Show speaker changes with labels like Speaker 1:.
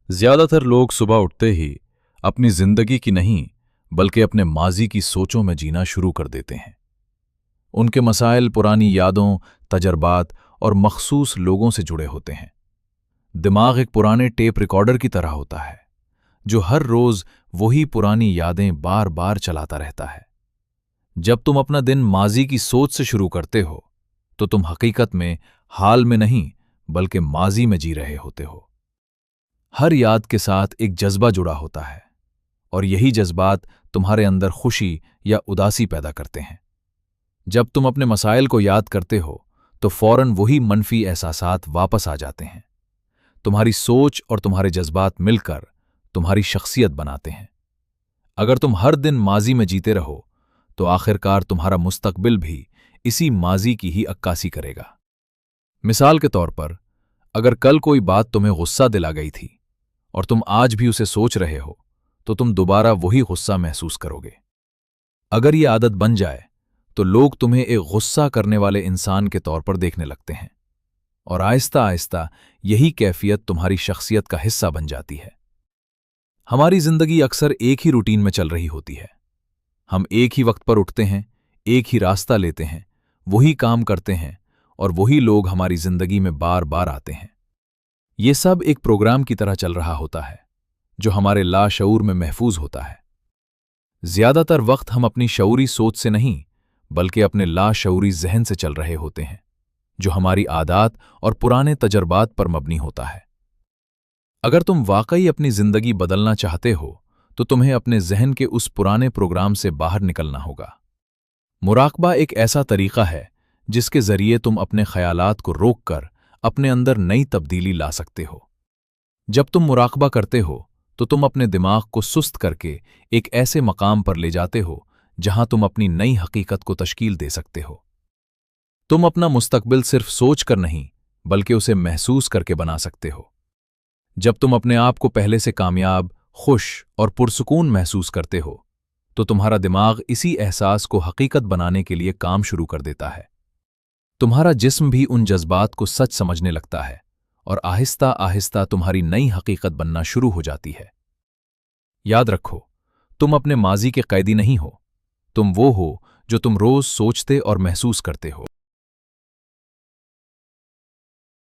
Speaker 1: ज्यादातर लोग सुबह उठते ही अपनी जिंदगी की नहीं बल्कि अपने माजी की सोचों में जीना शुरू कर देते हैं। उनके मसाइल पुरानी यादों, तजर्बात और मखसूस लोगों से जुड़े होते हैं। दिमाग एक पुराने टेप रिकॉर्डर की तरह होता है जो हर रोज वही पुरानी यादें बार बार चलाता रहता है। जब तुम अपना दिन माजी की सोच से शुरू करते हो तो तुम हकीकत में हाल में नहीं बल्कि माजी में जी रहे होते हो। हर याद के साथ एक जज्बा जुड़ा होता है और यही जज्बात तुम्हारे अंदर खुशी या उदासी पैदा करते हैं। जब तुम अपने मसाइल को याद करते हो तो फौरन वही मनफी एहसासात वापस आ जाते हैं। तुम्हारी सोच और तुम्हारे जज्बात मिलकर तुम्हारी शख्सियत बनाते हैं। अगर तुम हर दिन माजी में जीते रहो तो आखिरकार तुम्हारा मुस्तकबिल भी इसी माजी की ही अक्कासी करेगा। मिसाल के तौर पर, अगर कल कोई बात तुम्हें गुस्सा दिला गई थी और तुम आज भी उसे सोच रहे हो तो तुम दोबारा वही गुस्सा महसूस करोगे। अगर ये आदत बन जाए तो लोग तुम्हें एक गुस्सा करने वाले इंसान के तौर पर देखने लगते हैं और आहिस्ता आहिस्ता यही कैफियत तुम्हारी शख्सियत का हिस्सा बन जाती है। हमारी जिंदगी अक्सर एक ही रूटीन में चल रही होती है। हम एक ही वक्त पर उठते हैं, एक ही रास्ता लेते हैं, वही काम करते हैं और वही लोग हमारी जिंदगी में बार बार आते हैं। ये सब एक प्रोग्राम की तरह चल रहा होता है जो हमारे लाशऊर में महफूज होता है। ज्यादातर वक्त हम अपनी शऊरी सोच से नहीं बल्कि अपने लाशऊरी जहन से चल रहे होते हैं जो हमारी आदत और पुराने तजर्बात पर मबनी होता है। अगर तुम वाकई अपनी जिंदगी बदलना चाहते हो तो तुम्हें अपने जहन के उस पुराने प्रोग्राम से बाहर निकलना होगा। मुराकबा एक ऐसा तरीका है जिसके जरिए तुम अपने ख्यालात को रोककर अपने अंदर नई तब्दीली ला सकते हो। जब तुम मुराकबा करते हो तो तुम अपने दिमाग को सुस्त करके एक ऐसे मकाम पर ले जाते हो जहां तुम अपनी नई हकीकत को तश्कील दे सकते हो। तुम अपना मुस्तकबिल सिर्फ सोच कर नहीं बल्कि उसे महसूस करके बना सकते हो। जब तुम अपने आप को पहले से कामयाब, खुश और पुरसुकून महसूस करते हो तो तुम्हारा दिमाग इसी एहसास को हकीकत बनाने के लिए काम शुरू कर देता है। तुम्हारा जिस्म भी उन जज्बात को सच समझने लगता है और आहिस्ता आहिस्ता तुम्हारी नई हकीकत बनना शुरू हो जाती है। याद रखो, तुम अपने माजी के कैदी नहीं हो, तुम वो हो जो तुम रोज सोचते और महसूस करते हो।